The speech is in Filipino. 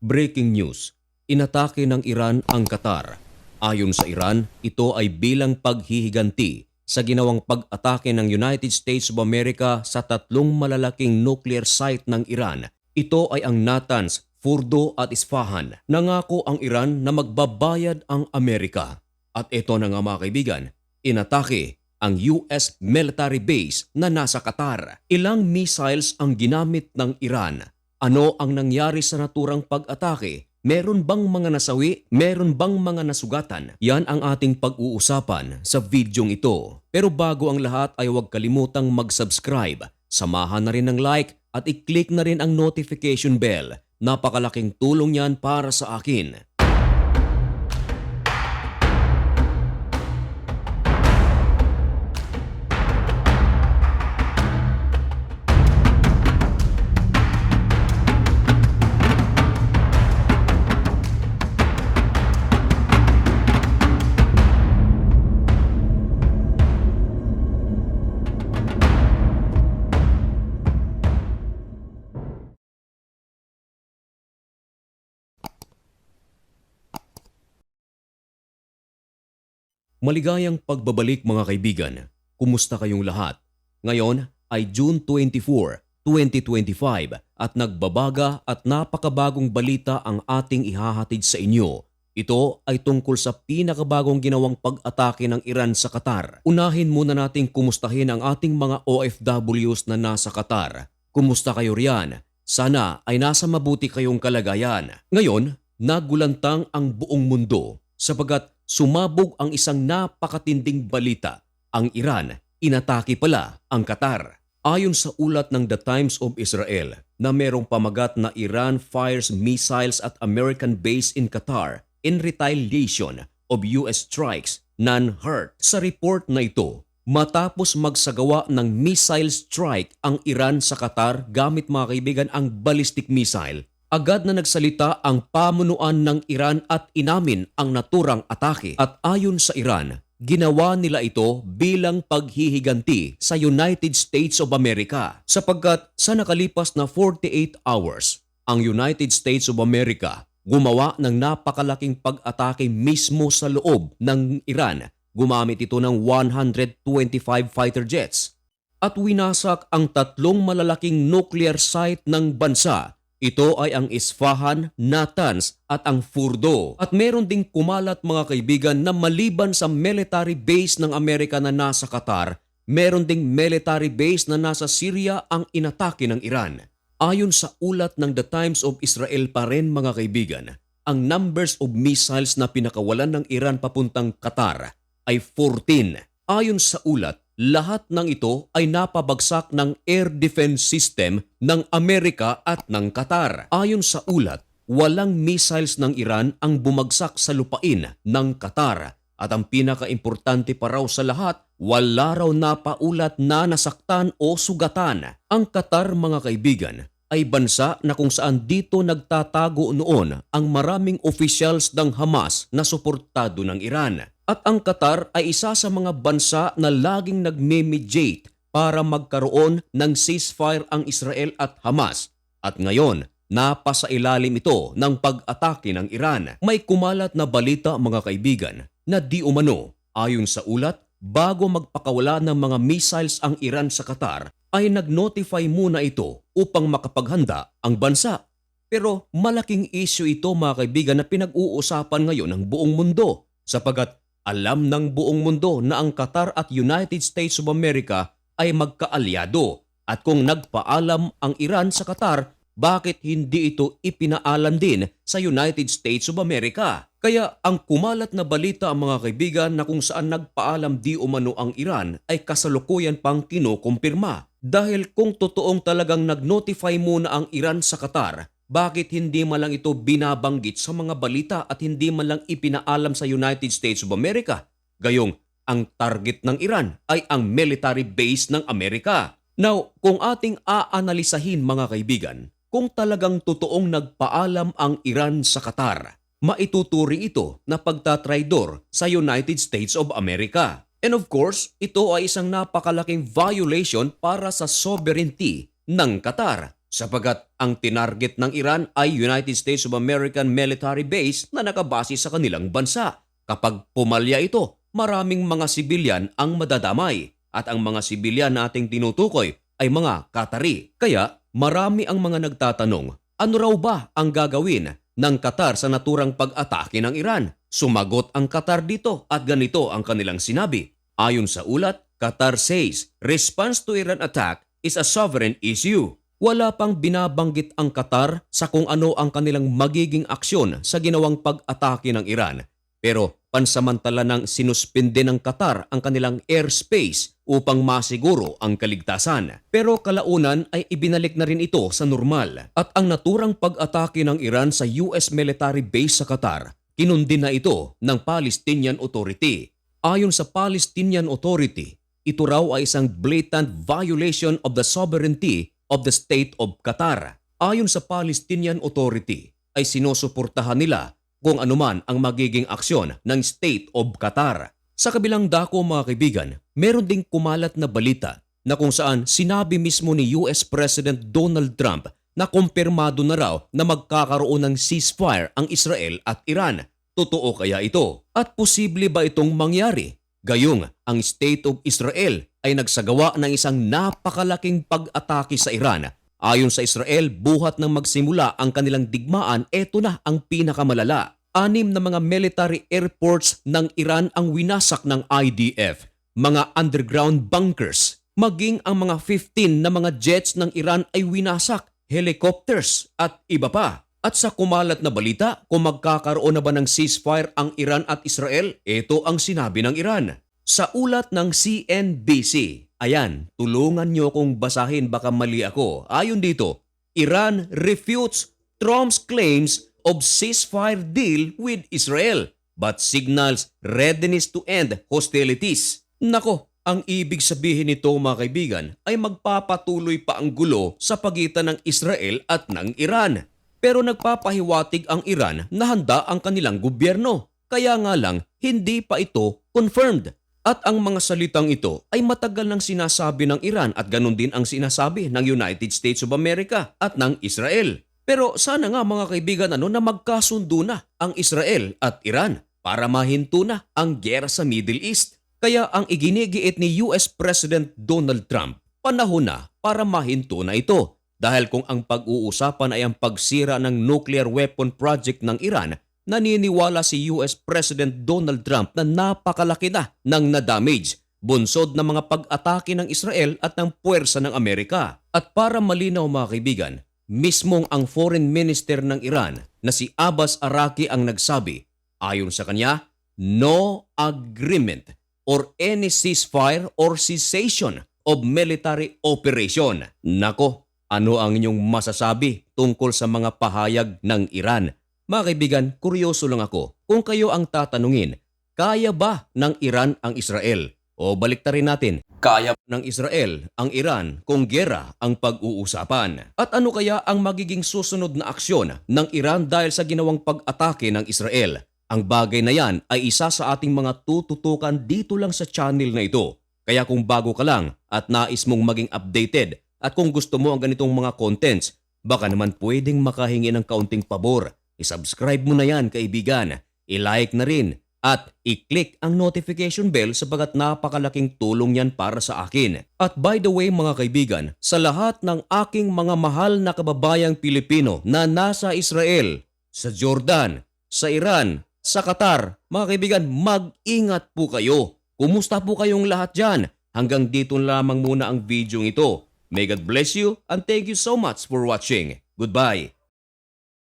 Breaking news, inatake ng Iran ang Qatar. Ayon sa Iran, ito ay bilang paghihiganti sa ginawang pag-atake ng United States of America sa tatlong malalaking nuclear site ng Iran. Ito ay ang Natanz, Fordo at Isfahan. Nangako ang Iran na magbabayad ang Amerika. At ito na nga mga kaibigan, inatake ang US military base na nasa Qatar. Ilang missiles ang ginamit ng Iran. Ano ang nangyari sa naturang pag-atake? Meron bang mga nasawi? Meron bang mga nasugatan? Yan ang ating pag-uusapan sa videong ito. Pero bago ang lahat ay huwag kalimutang mag-subscribe. Samahan na rin ng like at i-click na rin ang notification bell. Napakalaking tulong yan para sa akin. Maligayang pagbabalik mga kaibigan. Kumusta kayong lahat? Ngayon ay June 24, 2025 at nagbabaga at napakabagong balita ang ating ihahatid sa inyo. Ito ay tungkol sa pinakabagong ginawang pag-atake ng Iran sa Qatar. Unahin muna nating kumustahin ang ating mga OFWs na nasa Qatar. Kumusta kayo riyan? Sana ay nasa mabuti kayong kalagayan. Ngayon, nagulantang ang buong mundo sapagat sumabog ang isang napakatinding balita. Ang Iran, inatake pala ang Qatar. Ayon sa ulat ng The Times of Israel na merong pamagat na Iran fires missiles at American base in Qatar in retaliation of US strikes, none hurt. Sa report na ito, matapos magsagawa ng missile strike ang Iran sa Qatar gamit mga kaibigan ang ballistic missile, agad na nagsalita ang pamunuan ng Iran at inamin ang naturang atake. At ayon sa Iran, ginawa nila ito bilang paghihiganti sa United States of America. Sapagkat sa nakalipas na 48 hours, ang United States of America gumawa ng napakalaking pag-atake mismo sa loob ng Iran. Gumamit ito ng 125 fighter jets. At winasak ang tatlong malalaking nuclear site ng bansa. Ito ay ang Isfahan, Natanz at ang Fordo. At meron ding kumalat mga kaibigan na maliban sa military base ng Amerika na nasa Qatar, meron ding military base na nasa Syria ang inatake ng Iran. Ayon sa ulat ng The Times of Israel pa rin mga kaibigan, ang numbers of missiles na pinakawalan ng Iran papuntang Qatar ay 14. Ayon sa ulat, lahat ng ito ay napabagsak ng air defense system ng Amerika at ng Qatar. Ayon sa ulat, walang missiles ng Iran ang bumagsak sa lupain ng Qatar. At ang pinakaimportante pa raw sa lahat, wala raw napaulat na nasaktan o sugatan. Ang Qatar mga kaibigan ay bansa na kung saan dito nagtatago noon ang maraming officials ng Hamas na suportado ng Iran. At ang Qatar ay isa sa mga bansa na laging nagme-mediate para magkaroon ng ceasefire ang Israel at Hamas. At ngayon, napasailalim ito ng pag-atake ng Iran. May kumalat na balita mga kaibigan na di umano, ayon sa ulat, bago magpakawala ng mga missiles ang Iran sa Qatar, ay nag-notify muna ito upang makapaghanda ang bansa. Pero malaking issue ito mga kaibigan na pinag-uusapan ngayon ng buong mundo sapagat alam ng buong mundo na ang Qatar at United States of America ay magkaalyado at kung nagpaalam ang Iran sa Qatar, bakit hindi ito ipinaalam din sa United States of America? Kaya ang kumalat na balita mga kaibigan na kung saan nagpaalam di umano ang Iran ay kasalukuyan pang kinukumpirma. Dahil kung totoong talagang nag-notify muna ang Iran sa Qatar, bakit hindi man lang ito binabanggit sa mga balita at hindi man lang ipinaalam sa United States of America? Gayong ang target ng Iran ay ang military base ng Amerika. Now, kung ating aanalisahin mga kaibigan, kung talagang totoong nagpaalam ang Iran sa Qatar, maituturing ito na pagtatraidor sa United States of America. And of course, ito ay isang napakalaking violation para sa sovereignty ng Qatar. Sapagat Ang tinarget ng Iran ay United States of American military base na nakabase sa kanilang bansa. Kapag pumalya ito, maraming mga sibilyan ang madadamay at ang mga sibilyan na ating tinutukoy ay mga Qatari. Kaya marami ang mga nagtatanong, ano raw ba ang gagawin ng Qatar sa naturang pag-atake ng Iran? Sumagot ang Qatar dito at ganito ang kanilang sinabi. Ayon sa ulat, Qatar says, response to Iran attack is a sovereign issue. Wala pang binabanggit ang Qatar sa kung ano ang kanilang magiging aksyon sa ginawang pag-atake ng Iran. Pero pansamantala nang sinuspinde ng Qatar ang kanilang airspace upang masiguro ang kaligtasan. Pero kalaunan ay ibinalik na rin ito sa normal. At ang naturang pag-atake ng Iran sa US military base sa Qatar, kinundin na ito ng Palestinian Authority. Ayon sa Palestinian Authority, ito raw ay isang blatant violation of the sovereignty of the State of Qatar. Ayon sa Palestinian Authority, ay sinusuportahan nila kung anuman ang magiging aksyon ng State of Qatar. Sa kabilang dako mga kaibigan, meron ding kumalat na balita na kung saan sinabi mismo ni US President Donald Trump na kumpirmado na raw na magkakaroon ng ceasefire ang Israel at Iran. Totoo kaya ito? At posible ba itong mangyari? Gayong ang State of Israel ay nagsagawa ng isang napakalaking pag-atake sa Iran. Ayon sa Israel, buhat nang magsimula ang kanilang digmaan, eto na ang pinakamalala. 6 na mga military airports ng Iran ang winasak ng IDF, mga underground bunkers, maging ang mga 15 na mga jets ng Iran ay winasak, helicopters at iba pa. At sa kumalat na balita kung magkakaroon na ba ng ceasefire ang Iran at Israel, ito ang sinabi ng Iran. Sa ulat ng CNBC, ayan, tulungan nyo kung basahin baka mali ako. Ayon dito, Iran refutes Trump's claims of ceasefire deal with Israel but signals readiness to end hostilities. Nako, ang ibig sabihin nito mga kaibigan ay magpapatuloy pa ang gulo sa pagitan ng Israel at ng Iran. Pero nagpapahiwatig ang Iran na handa ang kanilang gobyerno. Kaya nga lang, hindi pa ito confirmed. At ang mga salitang ito ay matagal nang sinasabi ng Iran at ganun din ang sinasabi ng United States of America at ng Israel. Pero sana nga mga kaibigan na magkasundo na ang Israel at Iran para mahinto na ang gyera sa Middle East. Kaya ang iginigiit ni US President Donald Trump, panahon na para mahinto na ito. Dahil kung ang pag-uusapan ay ang pagsira ng nuclear weapon project ng Iran, naniniwala si US President Donald Trump na napakalaki na ng na-damage, bunsod ng mga pag-atake ng Israel at ng puwersa ng Amerika. At para malinaw mga kaibigan, mismong ang Foreign Minister ng Iran na si Abbas Araki ang nagsabi, ayon sa kanya, no agreement or any ceasefire or cessation of military operation. Nako, ano ang inyong masasabi tungkol sa mga pahayag ng Iran? Mga kaibigan, kuryoso lang ako. Kung kayo ang tatanungin, kaya ba ng Iran ang Israel? O baliktarin natin, kaya ng Israel ang Iran kung giyera ang pag-uusapan? At ano kaya ang magiging susunod na aksyon ng Iran dahil sa ginawang pag-atake ng Israel? Ang bagay na yan ay isa sa ating mga tututukan dito lang sa channel na ito. Kaya kung bago ka lang at nais mong maging updated, at kung gusto mo ang ganitong mga contents, baka naman pwedeng makahingi ng kaunting pabor. I-subscribe mo na yan kaibigan, i-like na rin, at i-click ang notification bell sapagat napakalaking tulong yan para sa akin. At by the way mga kaibigan, sa lahat ng aking mga mahal na kababayang Pilipino na nasa Israel, sa Jordan, sa Iran, sa Qatar, mga kaibigan, mag-ingat po kayo. Kumusta po kayong lahat dyan? Hanggang dito lamang muna ang video ito. May God bless you and thank you so much for watching. Goodbye.